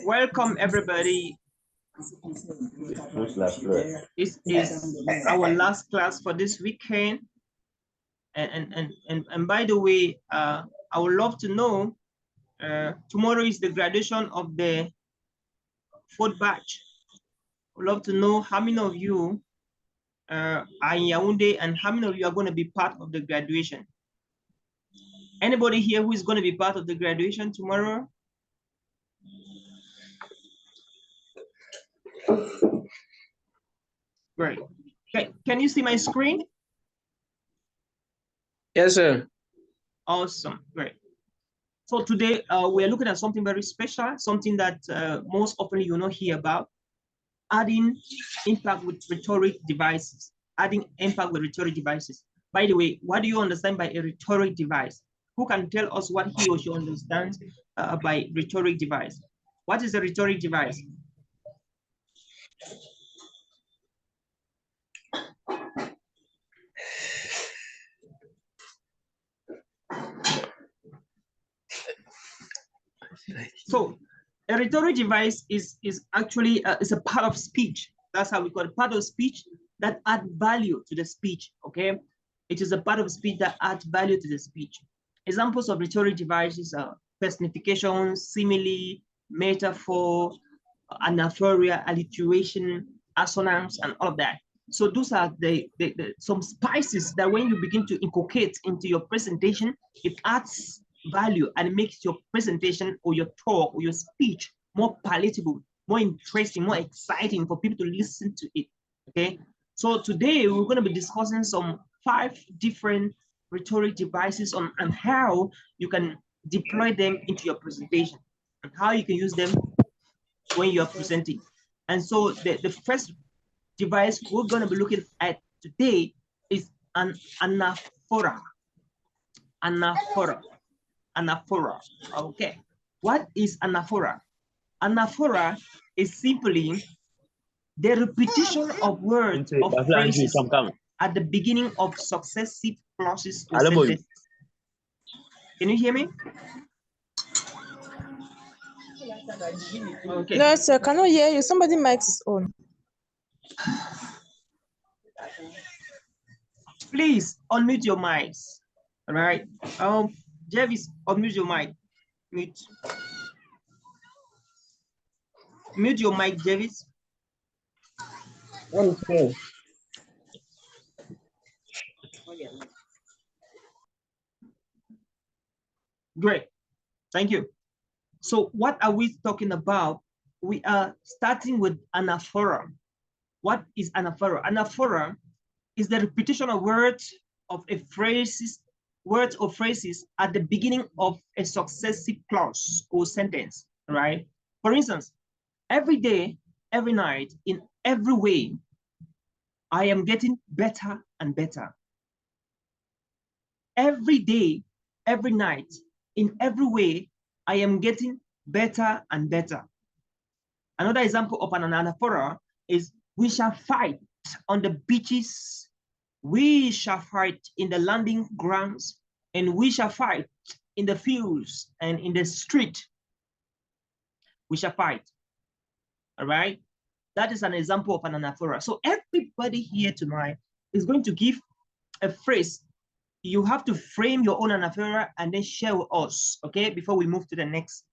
Welcome everybody. This is our last class for this weekend. And by the way, I would love to know, tomorrow is the graduation of the 4th batch. I would love to know how many of you are in Yaoundé and how many of you are going to be part of the graduation. Anybody here who is going to be part of the graduation tomorrow? Great. Okay. Can you see my screen? Yes, sir. Awesome. Great. So today we're looking at something very special, something that most often you not hear about, adding impact with rhetoric devices. Adding impact with rhetoric devices. By the way, what do you understand by a rhetoric device? Who can tell us what he or she understands by rhetoric device? What is a rhetoric device? So a rhetoric device is actually is a part of speech. That's how we call it, part of speech that add value to the speech. Okay, it is a part of speech that adds value to the speech. Examples of rhetoric devices are personification, simile, metaphor, anaphoria, alliteration, assonance, and all of that. So those are some spices that when you begin to inculcate into your presentation, it adds value and makes your presentation or your talk or your speech more palatable, more interesting, more exciting for people to listen to it. Okay, so today we're going to be discussing some 5 different rhetoric devices on and how you can deploy them into your presentation and how you can use them when you are presenting. And so the first device we're going to be looking at today is an anaphora. Anaphora. Okay. What is anaphora? Anaphora is simply the repetition of words or phrases at the beginning of successive clauses or sentences. Can you hear me? Okay. No, sir, cannot hear you. Somebody mic is on. Please unmute your mics. All right. Jervis, unmute your mic. Mute. Mute your mic, Jervis. Okay. Great. Thank you. So what are we talking about? We are starting with anaphora. What is anaphora? Anaphora is the repetition of words of a phrases, words or phrases at the beginning of a successive clause or sentence, right? For instance, every day, every night, in every way, I am getting better and better. Every day, every night, in every way, I am getting better and better. Another example of an anaphora is we shall fight on the beaches, we shall fight in the landing grounds, and we shall fight in the fields and in the street. We shall fight. All right? That is an example of an anaphora. So everybody here tonight is going to give a phrase. You have to frame your own anaphora and then share with us, okay, before we move to the next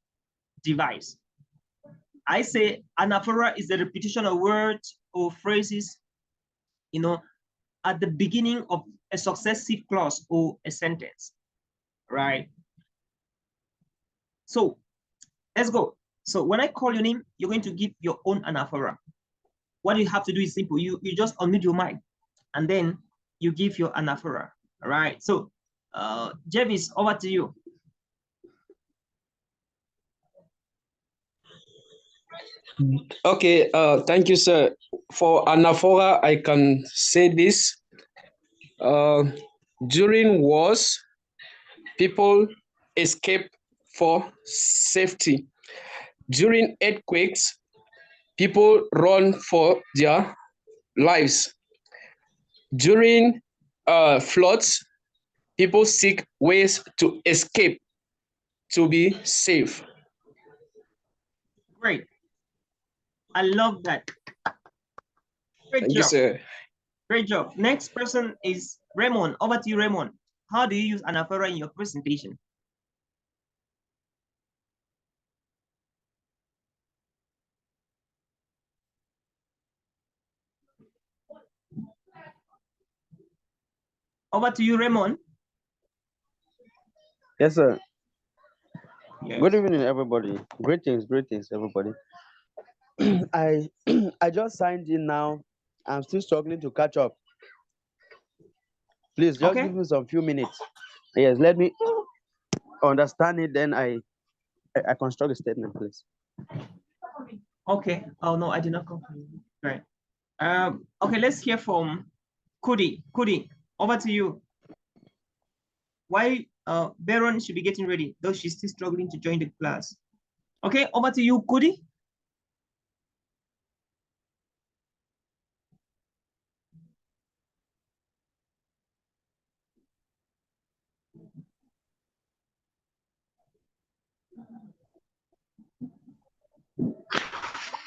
device. I say anaphora is the repetition of words or phrases, you know, at the beginning of a successive clause or a sentence, right? So let's go. So when I call your name, you're going to give your own anaphora. What you have to do is simple. You just unmute your mic and then you give your anaphora. All right. So Jervis, over to you. Okay, thank you, sir. For anaphora, I can say this. During wars, people escape for safety. During earthquakes, people run for their lives. During floods, People seek ways to escape, to be safe. Great. I love that. Great Thank job. you, sir. Great job. Next person is Raymond. Over to you, Raymond. How do you use anaphora in your presentation? Over to you, Raymond. Yes, sir. Yes. Good evening, everybody. Greetings, everybody. I just signed in now. I'm still struggling to catch up. Please just give me some few minutes. Yes, let me understand it. Then I construct a statement, please. Okay. Oh no, I did not comprehend. Right. Okay, let's hear from Kudi. Kudi, over to you. Why Baron should be getting ready, though she's still struggling to join the class. Okay, over to you, Kudi.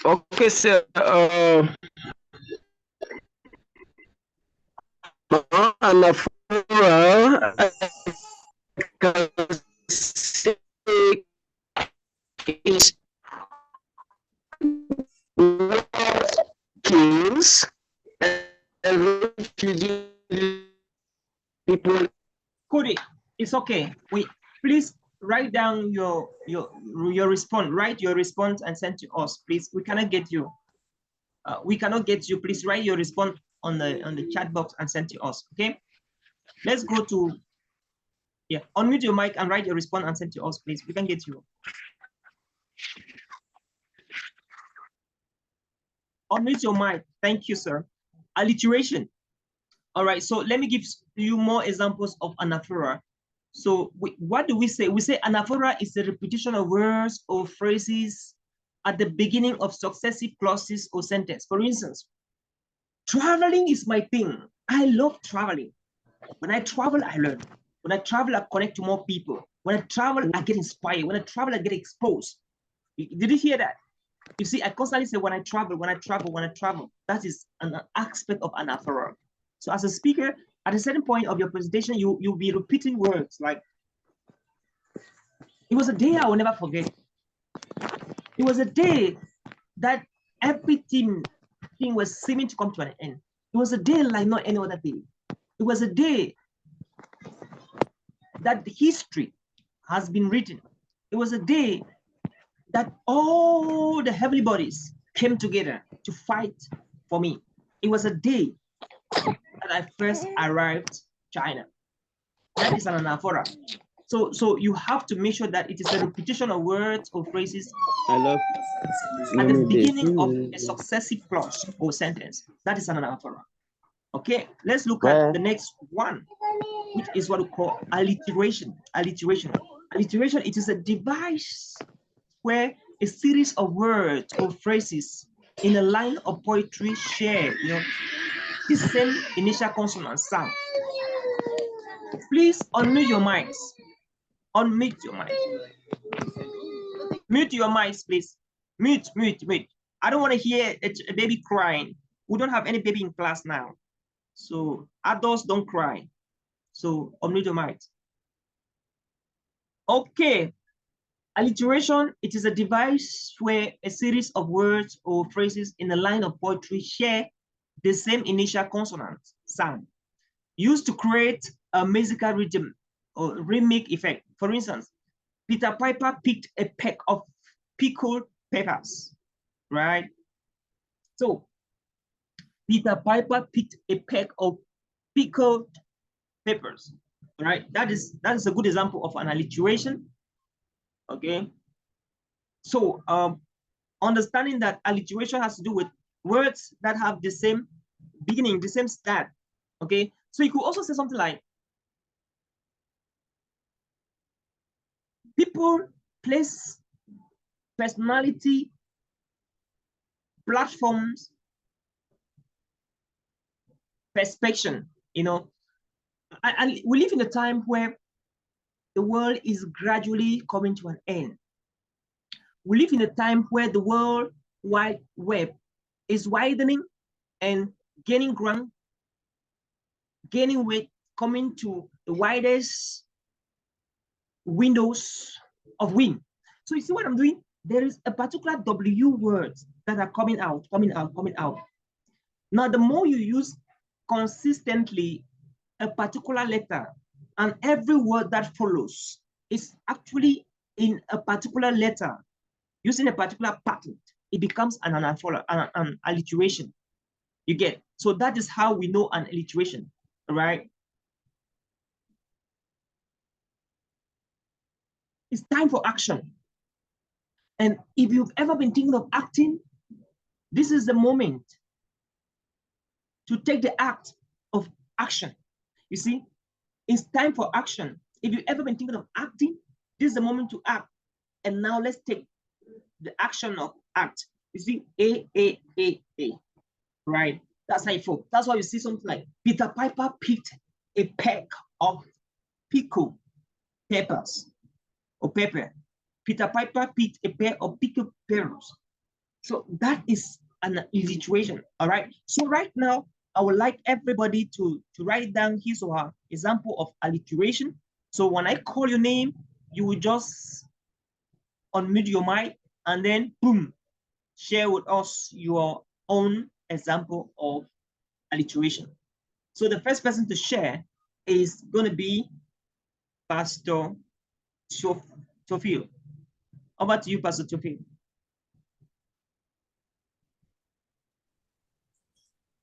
Okay, sir. Anaphora, I can say is kings and refugee people. Kudi, it's okay. Please write down your response. Write your response and send to us, please. We cannot get you. We cannot get you. Please write your response on the chat box and send to us. Okay. Let's go to unmute your mic and write your response and send to us, please. We can get you. Unmute your mic. Thank you, sir. Alliteration. All right. So let me give you more examples of anaphora. So what do we say? We say anaphora is the repetition of words or phrases at the beginning of successive clauses or sentence. For instance, traveling is my thing. I love traveling. When I travel, I learn. When I travel, I connect to more people. When I travel, I get inspired. When I travel, I get exposed. Did you hear that? You see, I constantly say when I travel, when I travel, when I travel. That is an aspect of anaphora. So as a speaker, at a certain point of your presentation, you'll be repeating words like, it was a day I will never forget. It was a day that everything was seeming to come to an end. It was a day like not any other day. It was a day that history has been written. It was a day that all the heavenly bodies came together to fight for me. It was a day that I first arrived China. That is an anaphora. So you have to make sure that it is a repetition of words or phrases at the beginning of a successive clause or sentence. That is an anaphora. Okay, let's look at the next one, which is what we call alliteration. Alliteration, it is a device where a series of words or phrases in a line of poetry share, the same initial consonant sound. Please unmute your mics. Unmute your mic. Mute your mics, please. Mute. I don't want to hear a baby crying. We don't have any baby in class now. So adults don't cry. So unmute your mics. Okay. Alliteration, it is a device where a series of words or phrases in a line of poetry share the same initial consonant sound, used to create a musical rhythm or rhythmic effect. For instance, Peter Piper picked a peck of pickled peppers, right? So Peter Piper picked a peck of pickled peppers, right? That is a good example of an alliteration. Okay. So understanding that alliteration has to do with words that have the same beginning, the same start. Okay. So you could also say something like, people, place, personality, platforms, perspective, And we live in a time where the world is gradually coming to an end. We live in a time where the World Wide Web is widening and gaining ground, gaining weight, coming to the widest windows of wind. So you see what I'm doing? There is a particular W words that are coming out. Now, the more you use consistently a particular letter, and every word that follows is actually in a particular letter, using a particular pattern, it becomes an anaphora, an alliteration. You get? So that is how we know an alliteration, right? It's time for action. And if you've ever been thinking of acting, this is the moment to take the act of action. You see, it's time for action. If you've ever been thinking of acting, this is the moment to act. And now let's take the action of act. You see, A, right? That's how you fall. That's why you see something like Peter Piper picked a peck of pickled peppers or pepper. Peter Piper picked a pair of pickled peppers. So that is an alliteration, all right? So right now, I would like everybody to write down his or her example of alliteration. So when I call your name, you will just unmute your mic and then boom, share with us your own example of alliteration. So the first person to share is going to be Pastor Tofil. Over to you, Pastor Tofil.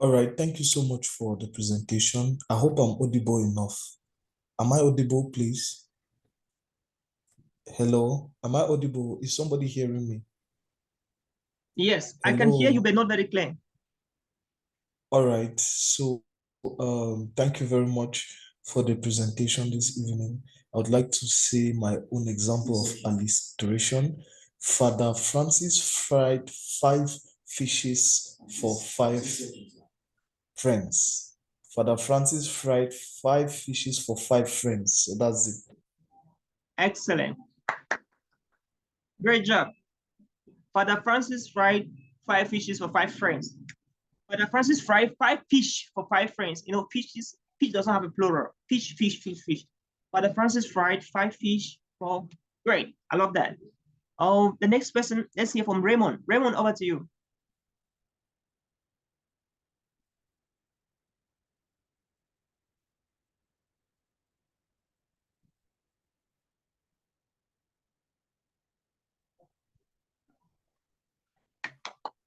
All right, thank you so much for the presentation. I hope I'm audible enough. Am I audible, please? Hello, am I audible? Is somebody hearing me? Yes, Hello? I can hear you, but not very clear. All right, so thank you very much for the presentation this evening. I would like to say my own example of alliteration. Father Francis fried 5 fishes for 5 friends. Father Francis fried 5 fishes for 5 friends. So that's it. Excellent. Great job. Father Francis fried 5 fishes for 5 friends. Father Francis fried 5 fish for 5 friends. You know, fish doesn't have a plural. Fish. Father Francis fried 5 fish for, great. I love that. Oh, the next person, let's hear from Raymond. Raymond, over to you.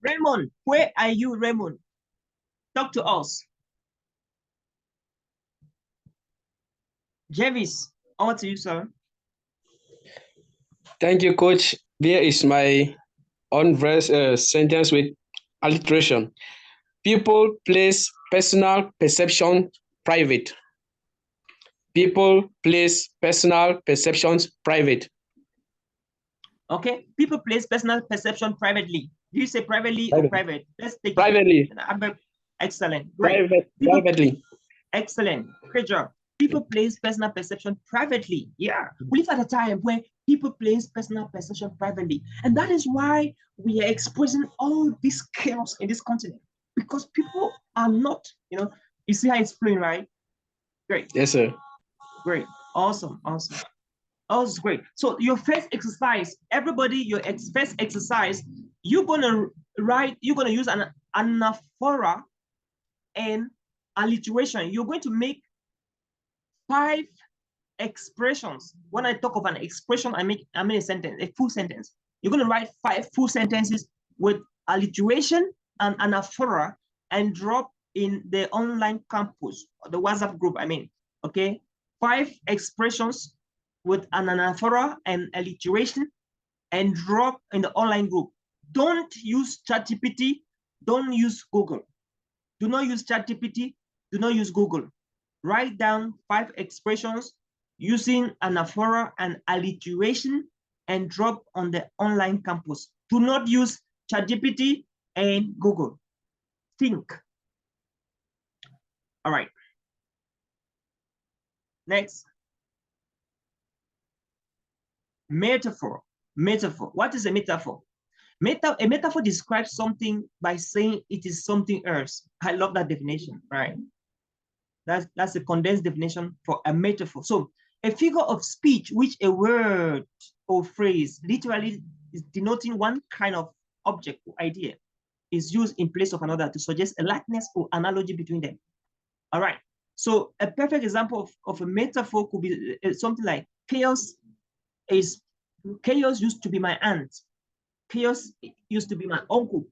Raymond, where are you, Raymond? Talk to us. Jervis, over to you, sir. Thank you, Coach. Here is my own sentence with alliteration. People, place, personal, perception, private. People, place, personal, perceptions, private. Okay, people place personal perception privately. Do you say privately or private? Let's take privately. It. Excellent, great. Privately. Excellent, great job. People place personal perception privately. Yeah, we live at a time where people place personal perception privately. And that is why we are expressing all this chaos in this continent. Because people are not, you see how it's flowing, right? Great. Yes, sir. Great, awesome. Oh, it's great. So your first exercise, everybody, your first exercise, you're gonna use an anaphora and alliteration. You're going to make 5 expressions. When I talk of an expression, I mean a sentence, a full sentence. You're gonna write 5 full sentences with alliteration and anaphora and drop in the online campus, the WhatsApp group, okay? 5 expressions with an anaphora and alliteration and drop in the online group. Don't use ChatGPT, don't use Google. Do not use ChatGPT, do not use Google. Write down 5 expressions using anaphora and alliteration and drop on the online campus. Do not use ChatGPT and Google. Think. All right. Next. Metaphor. Metaphor. What is a metaphor? A metaphor describes something by saying it is something else. I love that definition, right? That's a condensed definition for a metaphor. So a figure of speech which a word or phrase literally is denoting one kind of object or idea is used in place of another to suggest a likeness or analogy between them. All right. So a perfect example of a metaphor could be something like chaos used to be my aunt. Chaos used to be my uncle.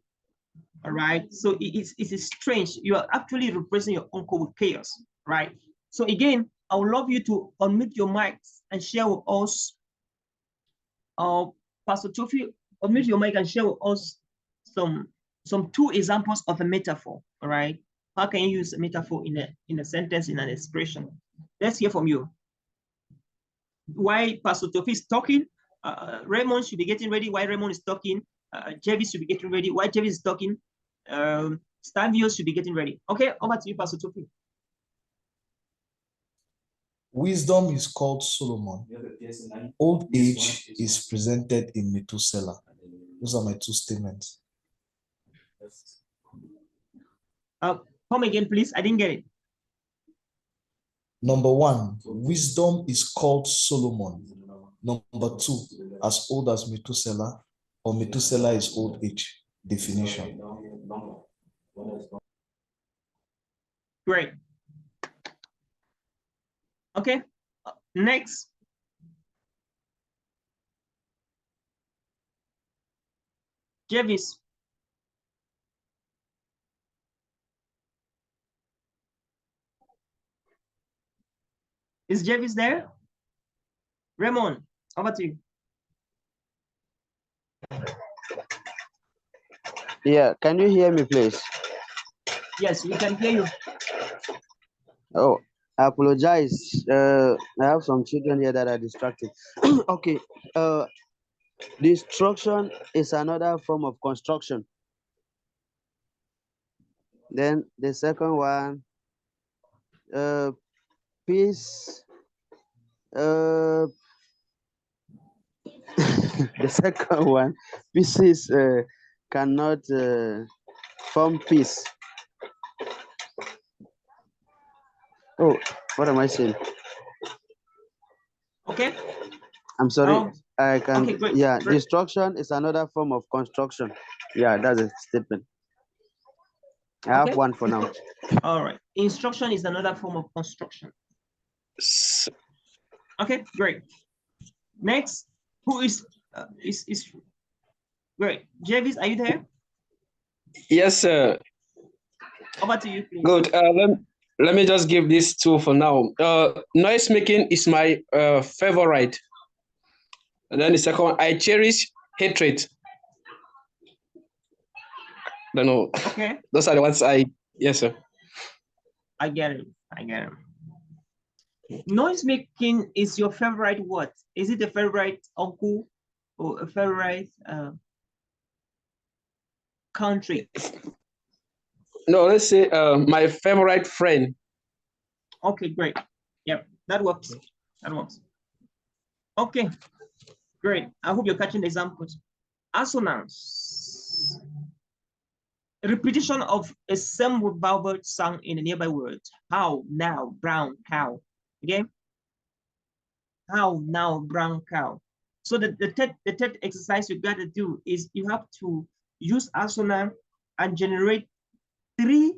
All right. So it's strange. You are actually replacing your uncle with chaos, right? So again, I would love you to unmute your mics and share with us. Pastor Tofi, unmute your mic and share with us some two examples of a metaphor. All right. How can you use a metaphor in a sentence, in an expression? Let's hear from you. While Pastor Tofi is talking, Raymond should be getting ready. While Raymond is talking, Jervis should be getting ready. While Jervis is talking, Stavio should be getting ready. Okay, over to you, Pastor Tofi. Wisdom is called Solomon. Old age is presented in Methuselah. Those are my two statements. Come again, please. I didn't get it. Number one, wisdom is called Solomon. Number two, as old as Methuselah, or Methuselah is old age. Definition. Great. Okay, next. Jervis. Is Jervis there? Raymond, over to you. Yeah, can you hear me, please? Yes, we can hear you. Oh, I apologize. I have some children here that are distracted. Okay. Destruction is another form of construction. Then the second one, peace. The second one, pieces cannot form peace. Oh, what am I saying? Okay. I'm sorry. I can. Okay, great. Yeah, Great. destruction is another form of construction. Yeah, that's a statement. I have one for now. All right. Instruction is another form of construction. Okay, great. Next, who is great. Jervis, are you there? Yes, sir. Over to you, please. Good. Let me just give this two for now. Noise making is my favorite. And then the second one, I cherish hatred. Don't know. Okay. Those are the ones yes, sir. I get it. I get it. Noise making is your favorite what? Is it a favorite uncle or a favorite country? No, let's say my favorite friend. Okay, great. Yep, that works. That works. Okay, great. I hope you're catching the examples. Assonance. Repetition of a same vowel sound in a nearby word. How, now, brown, cow. Okay? How, now, brown, cow. So the third exercise you got to do is you have to use assonance and generate three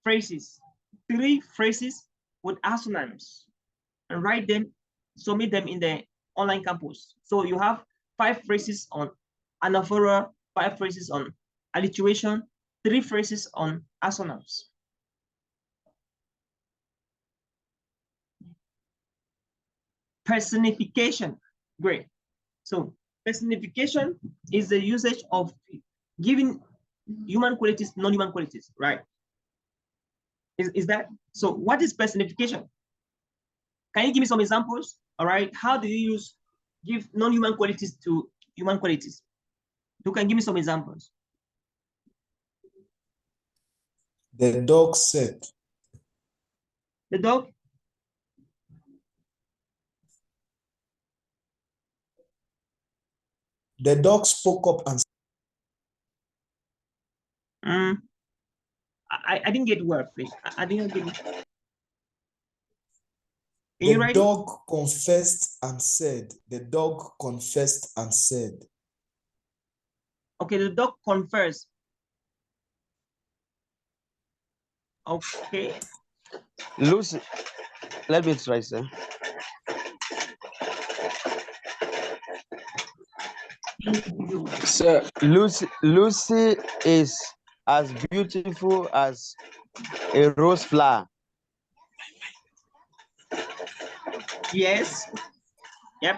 phrases with assonance and write them, submit them in the online campus. So you have 5 phrases on anaphora, 5 phrases on alliteration, 3 phrases on assonance. Personification, great. So personification is the usage of giving human qualities, non-human qualities, right? Is that, so what is personification? Can you give me some examples? All right, how do you give non-human qualities to human qualities? You can give me some examples. The dog said. The dog The dog spoke up and I didn't get word, please. I didn't get it. Can you the write it? dog confessed and said. The dog confessed and said. Okay, the dog confers. Okay. Lucy, let me try, sir. Sir, Lucy is as beautiful as a rose flower. Yes. Yep.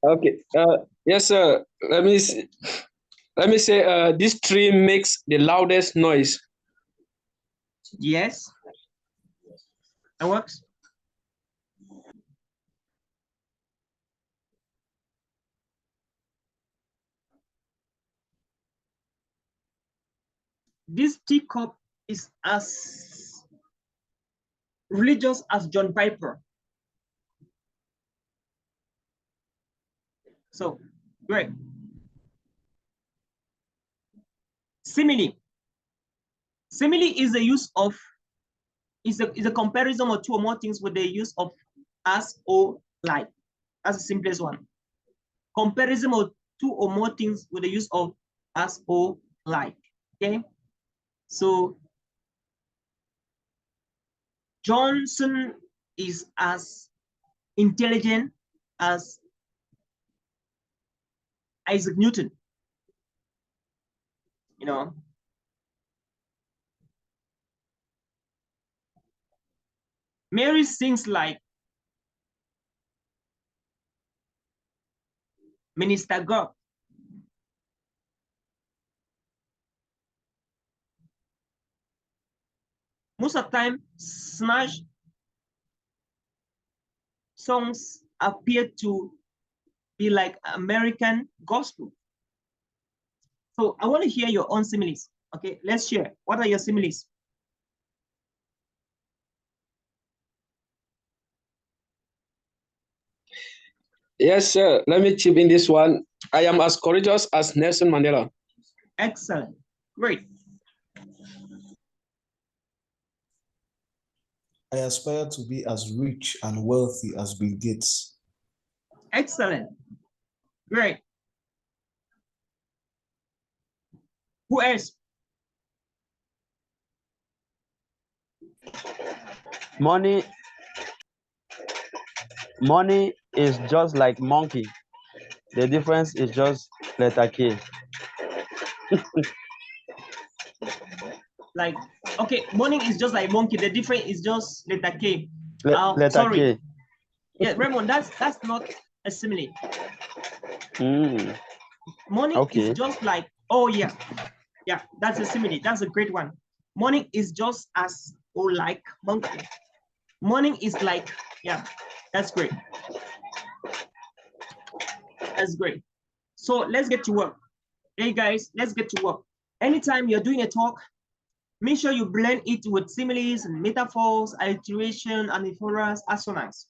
okay. Yes, sir. Let me see. Let me say, this tree makes the loudest noise. Yes. That works. This teacup is as religious as John Piper. So, great. Simile. Simile is the use of, is a comparison of two or more things with the use of as or like. That's the simplest one. Comparison of two or more things with the use of as or like. Okay. So Johnson is as intelligent as Isaac Newton. You know. Mary sings like Minister God. Most of the time, Smash songs appear to be like American gospel. So I want to hear your own similes. Okay, let's share. What are your similes? Yes, sir. Let me chip in this one. I am as courageous as Nelson Mandela. Excellent. Great. I aspire to be as rich and wealthy as Bill Gates. Excellent. Great. Who else? Money is just like monkey. The difference is just letter K. Like, okay, morning is just like monkey. The difference is just letter K. Letter Sorry. K. Yeah, Raymond, that's not a simile. Mm. Morning Okay. is just like, oh yeah. Yeah, that's a simile. That's a great one. Morning is just as or like monkey. Morning is like, yeah, that's great. That's great. So let's get to work. Hey guys, let's get to work. Anytime you're doing a talk, make sure you blend it with similes and metaphors, alliteration, anaphoras, assonance.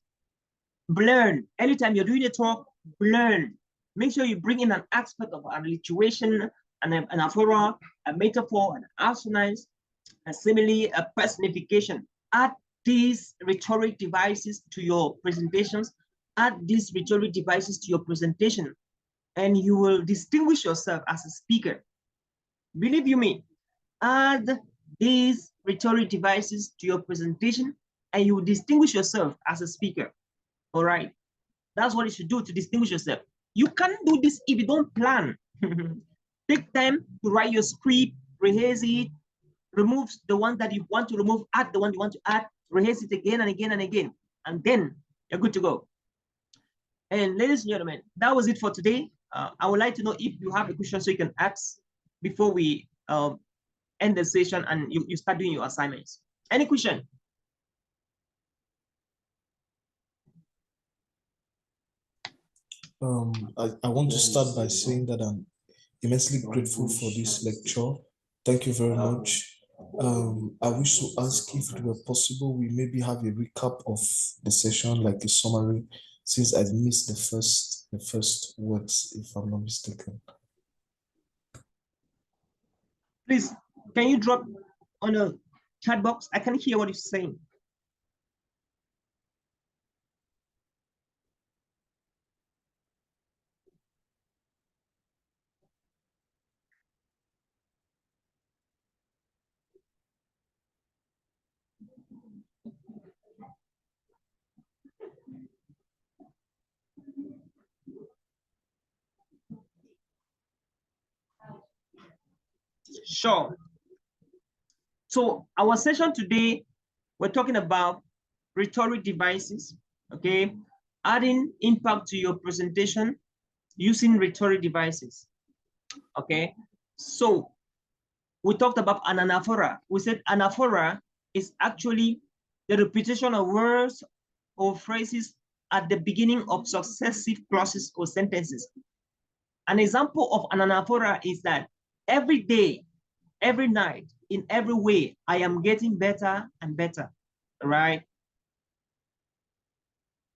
Blend. Anytime you're doing a talk, blend. Make sure you bring in an aspect of alliteration, an anaphora, a metaphor, an assonance, a simile, a personification. Add these rhetoric devices to your presentations. Add these rhetoric devices to your presentation, and you will distinguish yourself as a speaker. Believe you me, add these rhetoric devices to your presentation, and you will distinguish yourself as a speaker. All right. That's what you should do to distinguish yourself. You can't do this if you don't plan. Take time to write your script, rehearse it, remove the one that you want to remove, add the one you want to add, rehearse it again and again and again, and then you're good to go. And ladies and gentlemen, that was it for today. I would like to know if you have a question so you can ask before we end the session and you start doing your assignments. Any question? I want to start by saying that I'm immensely grateful for this lecture. Thank you very much. I wish to ask if it were possible, we maybe have a recap of the session, like a summary, since I missed the first the first words, if I'm not mistaken. Please, can you drop on a chat box? I can hear what you're saying. Sure. So our session today, we're talking about rhetoric devices, okay? Adding impact to your presentation using rhetoric devices, okay? So we talked about an anaphora. We said anaphora is actually the repetition of words or phrases at the beginning of successive clauses or sentences. An example of an anaphora is that every day, every night, in every way, I am getting better and better, right?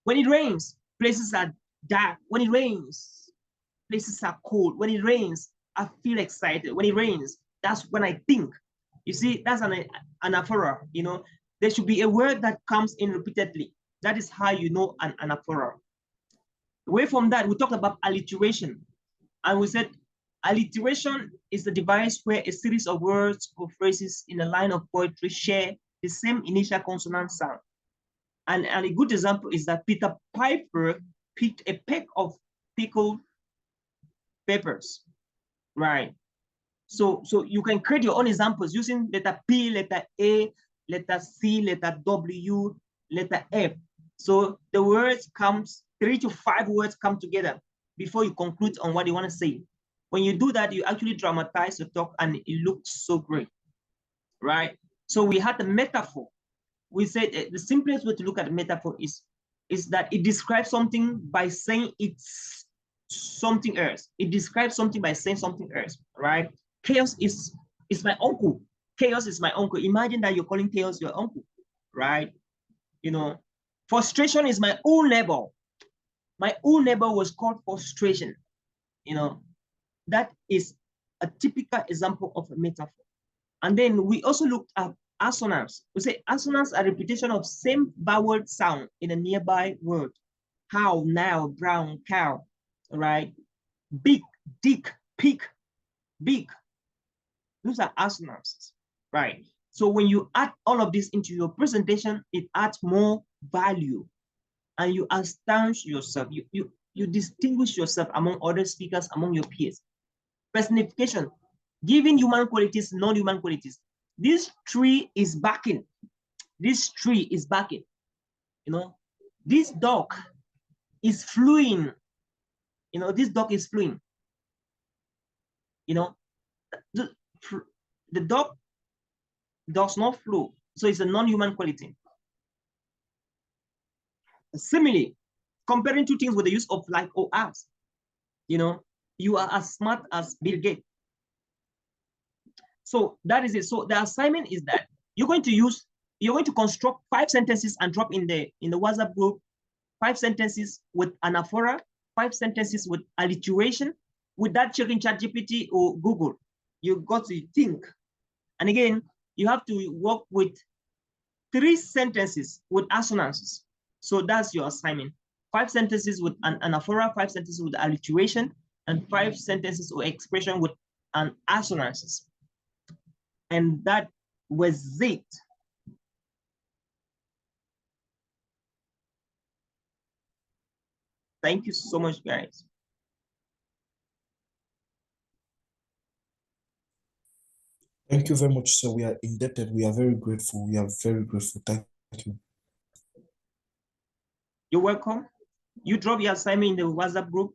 When it rains, places are dark. When it rains, places are cold. When it rains, I feel excited. When it rains, that's when I think. You see, that's an anaphora, you know. There should be a word that comes in repeatedly. That is how you know an anaphora. Away from that, we talked about alliteration. And we said alliteration is the device where a series of words or phrases in a line of poetry share the same initial consonant sound. And a good example is that Peter Piper picked a peck of pickled peppers, right? So you can create your own examples using letter P, letter A, letter C, letter W, letter F. So the words comes, 3 to 5 words come together before you conclude on what you want to say. When you do that, you actually dramatize the talk and it looks so great, right? So we had the metaphor. We said the simplest way to look at the metaphor is that it describes something by saying it's something else. It describes something by saying something else, right? Chaos is my uncle. Chaos is my uncle. Imagine that you're calling chaos your uncle, right? You know, frustration is my own neighbor. My own neighbor was called frustration. You know, that is a typical example of a metaphor. And then we also looked at assonance. We say assonance are repetition of same vowel sound in a nearby word. How, now, brown, cow, right? Big, dick, pig, big. Those are assonances, right? So when you add all of this into your presentation, it adds more value and you astonish yourself. You distinguish yourself among other speakers, among your peers. Personification, giving human qualities, non-human qualities. This tree is backing. This tree is backing. You know, this dog is fluing. You know, this dog is fluing. You know, the dog does not flew. So it's a non-human quality. Similarly, comparing two things with the use of like or as. You know, you are as smart as Bill Gates. So that is it. So the assignment is that you're going to construct 5 sentences and drop in the WhatsApp group, 5 sentences with anaphora, 5 sentences with alliteration. With that, checking ChatGPT or Google, you got to think. And again, you have to work with 3 sentences with assonances. So that's your assignment. 5 sentences with an anaphora, 5 sentences with alliteration, and 5 sentences or expression with an assonances. And that was it. Thank you so much, guys. Thank you very much, sir. We are indebted. We are very grateful. We are very grateful. Thank you. You're welcome. You drop your assignment in the WhatsApp group.